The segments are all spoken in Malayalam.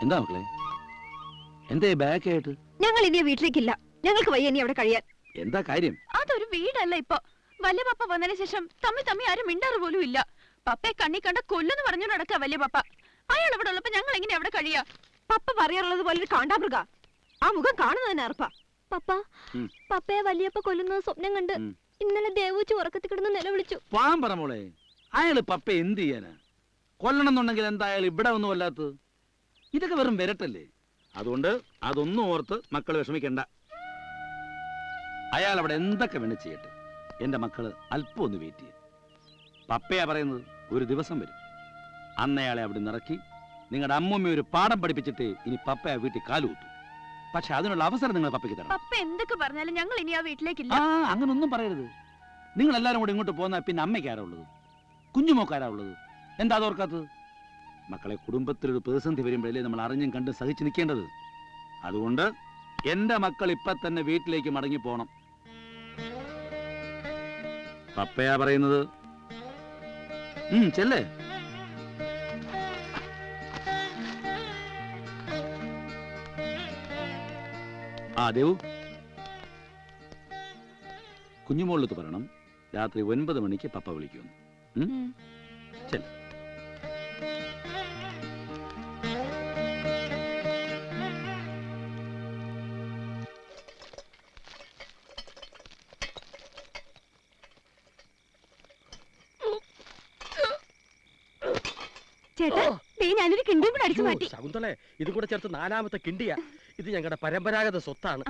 എന്താ മക്കളെ, എന്താ ബാക്ക് ആയിട്ട്? ഞങ്ങൾ ഇനി വീട്ടിലേക്കില്ല. ഞങ്ങൾക്ക് വയ്യ ഇനി അവിടെ കഴിയാൻ. എന്താ കാര്യം? അതൊരു വീടല്ല ഇപ്പൊ. വലിയ പപ്പ വന്നതിന് ശേഷം തമ്മി ആരും മിണ്ടാറ് പോലും ഇല്ല. പപ്പയെ കണ്ണി കണ്ട കൊല്ലെന്ന് പറഞ്ഞു നടക്കുക വലിയ പപ്പ. അയാൾ ഇവിടെ ഉള്ളപ്പോ ഞങ്ങൾ എങ്ങനെ അവിടെ കഴിയാ? പപ്പ പറയാറുള്ളത് പോലെ ഒരു കാണ്ടാമൃഗ. ആ മുഖം കാണുന്നത് തന്നെ അർപ്പ. പപ്പ പപ്പയെ വലിയപ്പ കൊല്ലുന്നത് സ്വപ്നം കണ്ട് ഇന്നലെ ദേവൂച്ച് ഉറക്കത്തിൽ കിടന്ന് നിലവിളിച്ചു. പാൻ പറ മോളെ, അയാള് പപ്പ എന്ത് ചെയ്യാനാ? കൊല്ലണം എന്നുണ്ടെങ്കിൽ എന്താ അയാൾ ഇവിടെ ഒന്നും അല്ലാത്തത്? ഇതൊക്കെ വെറും വിരട്ടല്ലേ. അതുകൊണ്ട് അതൊന്നും ഓർത്ത് മക്കൾ വിഷമിക്കണ്ട. അയാൾ അവിടെ എന്തൊക്കെ വേണം ചെയ്യട്ടെ. എന്റെ മക്കള് അല്പം ഒന്ന് വെയിറ്റ് ചെയ്യും. പപ്പയാ പറയുന്നത് ഒരു ദിവസം വരും, അന്നയാളെ അവിടെ നിറക്കി നിങ്ങളുടെ അമ്മൂമ്മ ഒരു പാഠം പഠിപ്പിച്ചിട്ട് ഇനി പപ്പയാ വീട്ടിൽ കാലുകുത്തും. പക്ഷെ അതിനുള്ള അവസരം നിങ്ങൾ പപ്പയ്ക്ക് തരണം. പപ്പ എന്തൊക്കെ പറഞ്ഞാലും ഞങ്ങൾ ഇനി ആ വീട്ടിലേക്കില്ല. അങ്ങനൊന്നും പറയരുത്. നിങ്ങൾ എല്ലാരും കൂടെ ഇങ്ങോട്ട് പോന്നാൽ പിന്നെ അമ്മയ്ക്കാരാ ഉള്ളത്, കുഞ്ഞുമോക്കാരാ ഉള്ളത്? എന്താ അതോർക്കാത്തത്? മക്കളെ, കുടുംബത്തിലൊരു പ്രതിസന്ധി വരുമ്പോഴല്ലേ നമ്മൾ അറിഞ്ഞും കണ്ടും സഹിച്ചു നിൽക്കേണ്ടത്. അതുകൊണ്ട് എന്റെ മക്കൾ ഇപ്പൊ തന്നെ വീട്ടിലേക്ക് മടങ്ങി പോണം. പപ്പയാ പറയുന്നത്. ചെല്ലേ. ദേവു, കുഞ്ഞുമോളത്ത് പറയണം രാത്രി 9 മണിക്ക് പപ്പ വിളിക്കുമെന്ന്. ചെല്ല. ചേട്ടാ, ഞാനൊരു കിണ്ടിയും കൂടെ അടിച്ചു മാറ്റി. ശകുന്തളെ, ഇതും കൂടെ ചേർത്ത് 4ാമത്തെ കിണ്ടിയാ. ഇത് ഞങ്ങളുടെ പരമ്പരാഗത സ്വത്താണ്.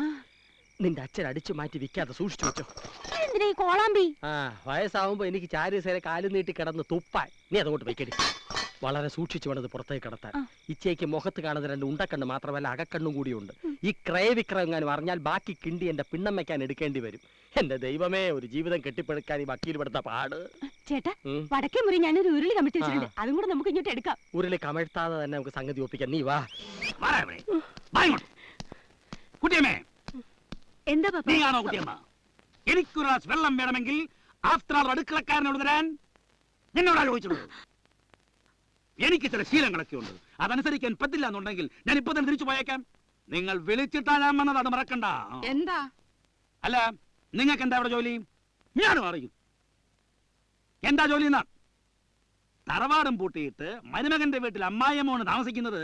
നിന്റെ അച്ഛൻ അടിച്ചു മാറ്റി വിൽക്കാതെ സൂക്ഷിച്ചു വെച്ചോ. എന്തിനാ ഈ കോളാമ്പി? വയസ്സാവുമ്പോ എനിക്ക് ചാരീസേരെ കാലു നീട്ടി കിടന്ന് തുപ്പാൻ. നീ അതങ്ങോട്ട് വയ്ക്കടി. വളരെ സൂക്ഷിച്ചു വേണത് പുറത്തേക്ക് കടത്താൻ. ഇച്ചയ്ക്ക് മുഖത്ത് കാണുന്ന 2 ഉണ്ടക്കണ്ണ് മാത്രമല്ല അകക്കണ്ണും കൂടിയുണ്ട്. ഈ ക്രയവിക്രയം എങ്ങാനും അറിഞ്ഞാൽ ബാക്കി കിണ്ടി എന്റെ പിണ്ണം വെക്കാൻ എടുക്കേണ്ടി വരും. എന്റെ ദൈവമേ, ഒരു ജീവിതം കെട്ടിപ്പടുക്കാൻ ഈ വക്കീൽ പെടുത്ത പാട്. ചേട്ടാ, വടക്കേ മുറി ഞാനൊരു ഉരുളി കമിഴ്ത്തി വെച്ചിട്ടുണ്ട്. അതും കൂടെ നമുക്ക് ഇങ്ങോട്ട് എടുക്കാം. ഉരുളി കമഴ്ത്താതെ തന്നെ നമുക്ക് സംഗതി ഒപ്പിക്കാം. നീ വാ. എന്താ പപ്പ? നീയാണോ കുട്ടിയമ്മ? എനിക്കൊരു ഗ്ലാസ് വെള്ളം വേണമെങ്കിൽ ആഫ്റ്റർ ആൾ അടുക്കളക്കാരനോട് തരാൻ എന്നോടാ ചോദിച്ചത്. എനിക്ക് ചില ശീലങ്ങളൊക്കെ ഉണ്ട്, അതനുസരിക്കാൻ പറ്റില്ല എന്നുണ്ടെങ്കിൽ ഞാൻ ഇപ്പൊ തന്നെ തിരിച്ചു പോയേക്കാം. നിങ്ങൾ വിളിച്ചിട്ടാ ഞാൻ വന്നത്, അത് മറക്കണ്ട. എന്താ? അല്ല, നിങ്ങൾക്ക് എന്താ അവിടെ ജോലി? ഞാനും അറിയും എന്താ ജോലി എന്നാ. തറവാടും പൂട്ടിയിട്ട് മരുമകന്റെ വീട്ടിൽ അമ്മായിയമ്മോണ് താമസിക്കുന്നത്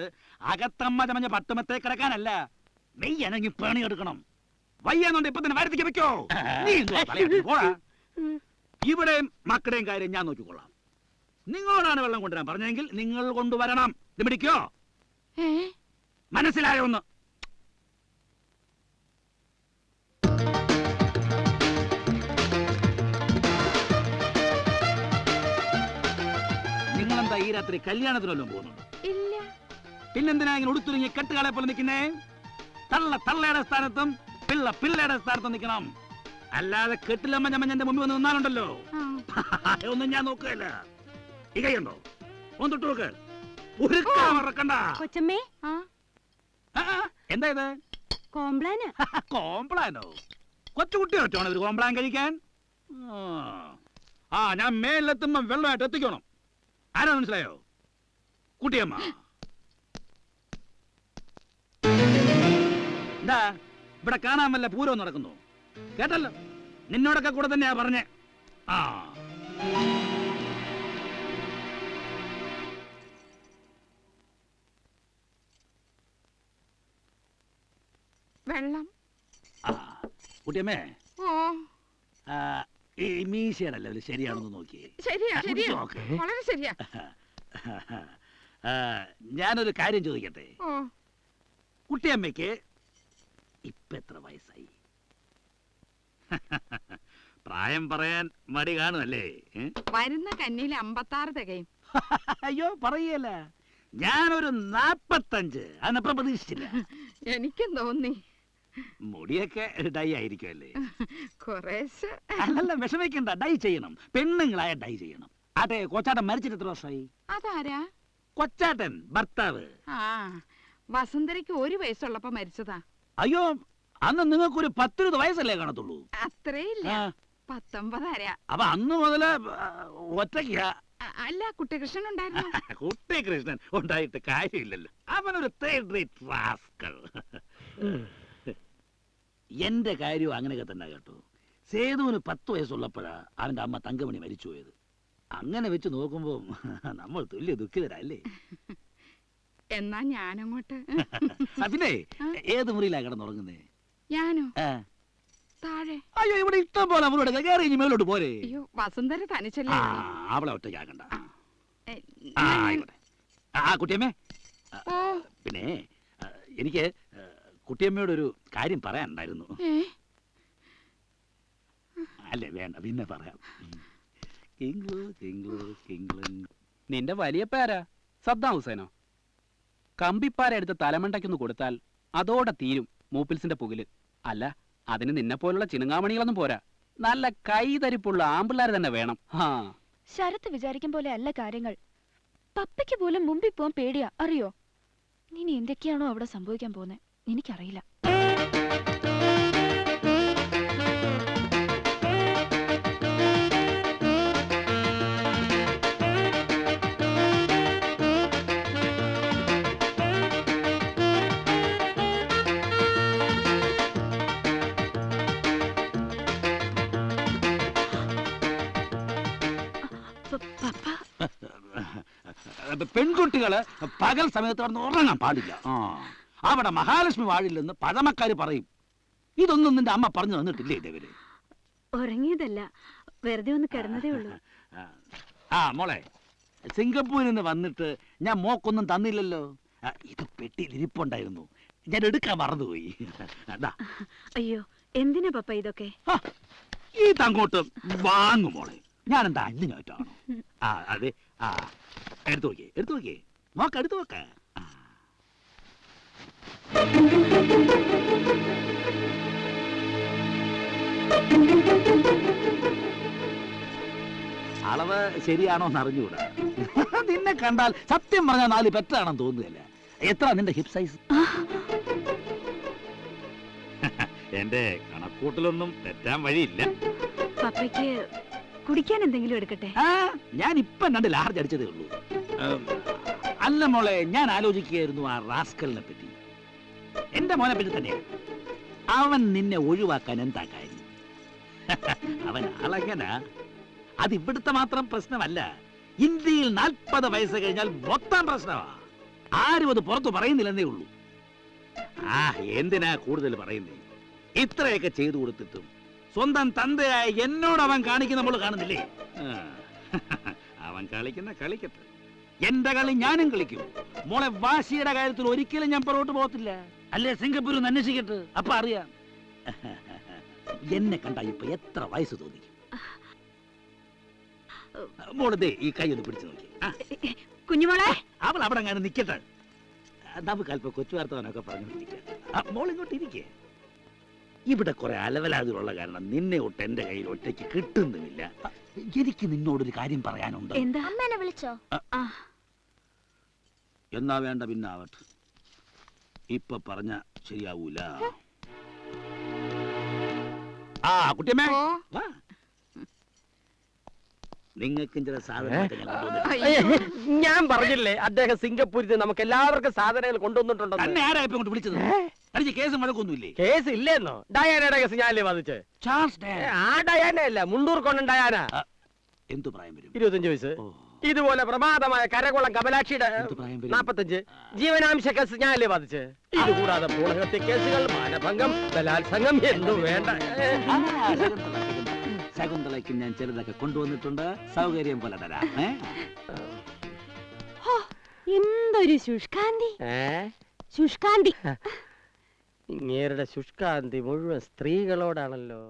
അകത്തമ്മ ചമഞ്ഞ പട്ടുമത്തെ കിടക്കാനല്ല. നെയ്യനങ്ങി പണിയെടുക്കണം. വയ്യാന്നുണ്ട് ഇപ്പൊ തന്നെ വരുത്തിക്ക് വെക്കോ. പോടാ. ഇവിടെയും മക്കളുടെയും കാര്യം ഞാൻ നോക്കിക്കൊള്ളാം. നിങ്ങളോടാണ് വെള്ളം കൊണ്ടുവരാൻ പറഞ്ഞെങ്കിൽ നിങ്ങൾ കൊണ്ടുവരണം. ഇത് പിടിക്കോ? മനസ്സിലായോ? ഒന്ന് നിങ്ങളെന്താ ഈ രാത്രി കല്യാണത്തിനല്ലോ പോകുന്നുണ്ട്? ഇല്ല. പിന്നെന്തിനാ ഇങ്ങനെ ഉടുത്തുരുങ്ങി കെട്ടുകാളെ പോലെ നിൽക്കുന്നേ? തള്ള തള്ളയുടെ സ്ഥാനത്തും പിള്ള പിള്ളയുടെ സ്ഥാനത്തും നിൽക്കണം. അല്ലാതെ കെട്ടിലമ്മ ചമ്മഞ്ഞന്റെ മുമ്പിൽ വന്ന് നിന്നാലുണ്ടല്ലോ ഒന്നും ഞാൻ നോക്കുകയല്ല. ഈ കൈയുണ്ടോ? ഒന്ന് തൊട്ട് നോക്ക്. മറക്കണ്ട. കൊച്ചമ്മേ, എന്താ ഇത്? കോംപ്ലാന്. കോംപ്ലാനോ? കൊച്ചുകുട്ടിയോ ഒറ്റാണ് ഒരു കോംപ്ലാൻ കഴിക്കാൻ? ഞാൻ മേലെത്തുമ്പം വെള്ളമായിട്ട് എത്തിക്കണം. ആരാ മനസ്സിലായോ? കുട്ടിയമ്മ. എന്താ ഇവിടെ കാണാൻ വല്ല പൂരവും നടക്കുന്നു? കേട്ടല്ലോ, നിന്നോടൊക്കെ കൂടെ തന്നെയാ പറഞ്ഞേ. വെള്ളം. കുട്ടിയമ്മേ, ഈ മീശയാണല്ലോ ശരിയാണെന്ന് നോക്കിയേ. വളരെ ശരിയാ. ഞാനൊരു കാര്യം ചോദിക്കട്ടെ? കുട്ടിയമ്മയ്ക്ക് ഇപ്പൊ എത്ര വയസ്സായി? പ്രായം പറയാൻ മടി കാണുമല്ലേ? വരുന്ന കന്നിയിൽ 56 തികയും. അയ്യോ, പറയല്ല. ഞാനൊരു 45. അതിനപ്പുറം പ്രതീക്ഷിച്ചില്ല. എനിക്കും തോന്നി. മുടിയൊക്കെ ഡൈ ആയിരിക്കുമല്ലേ? കുറേശ്ശെ. അല്ല, വിഷമിക്കണ്ട. ഡൈ ചെയ്യണം. പെണ്ണുങ്ങളായ ഡൈ ചെയ്യണം. അതെ, കൊച്ചാട്ടൻ മരിച്ചിട്ട് എത്ര വർഷമായി? അതാരാ? കൊച്ചാട്ടൻ, ഭർത്താവ്. വസുന്ധരയ്ക്ക് 1 വയസ്സുള്ളപ്പോ മരിച്ചതാ. അയ്യോ, അന്ന് നിങ്ങൾക്കൊരു 10-20 വയസ്സല്ലേ കാണത്തുള്ളൂ? അത്രയില്ല, 19. അപ്പൊ അന്ന് മുതല് ഒറ്റയ്ക്കാ? അല്ല, കുട്ടികൃഷ്ണൻ ഉണ്ടായിരുന്നു. കുട്ടികൃഷ്ണൻ ഉണ്ടായിട്ട് കാര്യമില്ലല്ലോ. ആ അവനൊരു തേർഡ് റേറ്റ് റാസ്കൽ. എന്റെ കാര്യവും അങ്ങനെയൊക്കെ തന്നെ കേട്ടോ. സേതുവിന് 10 വയസ്സുള്ളപ്പോഴാ അവന്റെ അമ്മ തങ്കമണി മരിച്ചുപോയത്. അങ്ങനെ വെച്ച് നോക്കുമ്പോ നമ്മൾ തുല്യ ദുഃഖിതരല്ലേ? എന്നാ ഞാനങ്ങോട്ട്. പിന്നെ ഏത് മുറിയിലാ കിടന്നുറങ്ങുന്നേ? ഞാനോ? താഴെ. അയ്യോ, ഇവിടെ ഇഷ്ടം പോലെ അവളോട് കയറി ഇനി മേലോട്ട് പോരെ. അയ്യോ, വസുന്ധര തനിച്ചല്ലേ. അവളെ ഒറ്റയ്ക്കാക്കണ്ട. ആയിക്കോട്ടെ. കുട്ടിയമ്മേ, പിന്നെ എനിക്ക് കുട്ടിയമ്മയോടൊരു കാര്യം പറയാനുണ്ടായിരുന്നു. അല്ലേ വേണ്ട, പിന്നെ പറയാം. നിന്റെ വലിയപ്പാരാ? സദ്ദാം ഹുസൈനോ? കമ്പിപ്പാര എടുത്ത് തലമണ്ടയ്ക്കൊന്ന് കൊടുത്താൽ അതോടെ തീരും മൂപ്പിൽസിന്റെ പുകില്. അല്ല, അതിന് നിന്നെ പോലുള്ള ചിനുങ്ങാമണികളൊന്നും പോരാ. നല്ല കൈതരിപ്പുള്ള ആമ്പിള്ളാർ തന്നെ വേണം. ശരത്ത് വിചാരിക്കും പോലെ അല്ല കാര്യങ്ങൾ. പപ്പയ്ക്ക് പോലും മുമ്പിൽ പോവാൻ പേടിയാ, അറിയോ? ഇനി എന്തൊക്കെയാണോ അവിടെ സംഭവിക്കാൻ പോകുന്നത് എനിക്കറിയില്ല. പെൺകുട്ടികള് പകൽ സമയത്ത് കിടന്ന് ഉറങ്ങാൻ പാടില്ല. അവിടെ മഹാലക്ഷ്മി വാഴില്ലെന്ന് പഴമക്കാര് പറയും. ഇതൊന്നും നിന്റെ അമ്മ പറഞ്ഞു തന്നിട്ടില്ലേ ഇതേവരെ? ഉറങ്ങിയതല്ല, വെറുതെ ഒന്ന് കിടന്നതേ ഉള്ളൂ. മോളെ, സിംഗപ്പൂരിൽ നിന്ന് വന്നിട്ട് ഞാൻ മോക്കൊന്നും തന്നില്ലല്ലോ. ഇത് പെട്ടിയിൽ ഇരിപ്പുണ്ടായിരുന്നു, ഞാൻ എടുക്കാൻ മറന്നുപോയി. അയ്യോ, എന്തിനാ പപ്പ ഇതൊക്കെ? ഇതങ്ങോട്ട് വാങ്ങു മോളെ. ഞാൻ എന്താ അന്യമായിട്ടാണോ? അതെ, എടുത്തു നോക്കിയേ, എടുത്തു നോക്കിയേ, നോക്ക, എടുത്തു നോക്ക. അളവ് ശരിയാണോ എന്ന് അറിഞ്ഞുകൂടാ. നിന്നെ കണ്ടാൽ സത്യം പറഞ്ഞാൽ 4 പെറ്റാണെന്ന് തോന്നുകയല്ല. എത്ര നിന്റെ ഹിപ് സൈസ്? എന്റെ കണക്കൂട്ടലൊന്നും തെറ്റാൻ വഴിയില്ല. പപ്പയ്ക്ക് കുടിക്കാൻ എന്തെങ്കിലും എടുക്കട്ടെ? ഞാൻ ഇപ്പൊ 2 ലാർജ് അടിച്ചതേ ഉള്ളൂ. അല്ല മോളെ, ഞാൻ ആലോചിക്കുകയായിരുന്നു ആ റാസ്കലിനെ പറ്റി. എന്റെ മോനെ പറ്റി തന്നെയാണ്. അവൻ നിന്നെ ഒഴിവാക്കാൻ എന്താ കാര്യം? അവൻ ആളെങ്ങനാ? അത് ഇവിടുത്തെ മാത്രം പ്രശ്നമല്ല, ഇന്ത്യയിൽ 40 വയസ്സ് കഴിഞ്ഞാൽ മൊത്തം പ്രശ്നമാ. ആരും അത് പുറത്തു പറയുന്നില്ലെന്നേ ഉള്ളൂ. എന്തിനാ കൂടുതൽ പറയുന്നേ? ഇത്രയൊക്കെ ചെയ്തു കൊടുത്തിട്ടും സ്വന്തം തന്തയായ എന്നോട് അവൻ കാണിക്കുന്ന നമ്മൾ കാണുന്നില്ലേ? അവൻ കളിക്കുന്ന കളിക്കട്ടെ, എന്റെ കളി ഞാനും കളിക്കും. മോളെ, വാശിയുടെ കാര്യത്തിൽ ഒരിക്കലും ഞാൻ പുറകോട്ട് പോകത്തില്ല. അല്ലേ സിംഗപ്പൂരിൽ നിന്ന് അന്വേഷിക്കട്ടെ, അപ്പൊ അറിയാം. എന്നെ കണ്ട ഇപ്പൊ എത്ര വയസ്സ് തോന്നി? മോളെ, ഈ കൈ ഒന്ന് പിടിച്ചു നോക്കി. കുഞ്ഞുമോളെ, അവൾ അവിടെ അങ്ങനെ നിക്കട്ടെ. നമുക്ക് അല്പം കൊച്ചു വാർത്തവനൊക്കെ പറഞ്ഞിരിക്കാം. മോളിങ്ങോട്ട് ഇരിക്കേ. ഇവിടെ കുറെ അലവലാതിലുള്ള കാരണം നിന്നെ ഒട്ട് എന്റെ കയ്യിൽ ഒറ്റയ്ക്ക് കിട്ടുന്നുമില്ല. എനിക്ക് നിന്നോടൊരു കാര്യം പറയാനുണ്ട്. എന്താ? അമ്മേനെ വിളിച്ചോ? എന്നാ വേണ്ട, പിന്നെ ആവട്ടെ. ഇപ്പൊ പറഞ്ഞ ശരിയാവൂല. കുട്ടിയമ്മേ, നിങ്ങൾക്കും ചില സാധനങ്ങൾ ഞാൻ പറഞ്ഞില്ലേ, അദ്ദേഹം സിംഗപ്പൂരിൽ നമുക്ക് എല്ലാവർക്കും സാധനങ്ങൾ കൊണ്ടുവന്നിട്ടുണ്ടോ? തന്നെ ആരാ ഇപ്പൊ കൊണ്ട് വിളിച്ചത്? എനിക്ക് കേസ് വഴക്കൊന്നുമില്ലേ? കേസ് ഇല്ലേന്നോ? ഡയാനയുടെ കേസ് ഞാനല്ലേ വാദിച്ചേ? ആ ഡയാന അല്ല, മുണ്ടൂർ കൊണ്ടൻ ഡയാന. എന്തു പ്രായം വരും? 25 വയസ്സ്. ഇതുപോലെ പ്രമാദമായ കരകുളം കമലാക്ഷിയുടെ 45. ജീവനാംശ കേസ് ഞാനല്ലേ വാദിച്ചേ? ഇത് കൂടാതെ പൂളഹത്യ കേസുകൾ, മാനഭംഗം, ബലാത്സംഗം, എന്തു വേണ്ട. ശകുന്തളയ്ക്ക് ഞാൻ ചിലതൊക്കെ കൊണ്ടുവന്നിട്ടുണ്ട്. സൗകര്യം പോലെ തരാം. എന്തൊരു ശുഷ്കാന്തി! ശുഷ്കാന്തി! ഇങ്ങേരുടെ ശുഷ്കാന്തി മുഴുവൻ സ്ത്രീകളോടാണല്ലോ.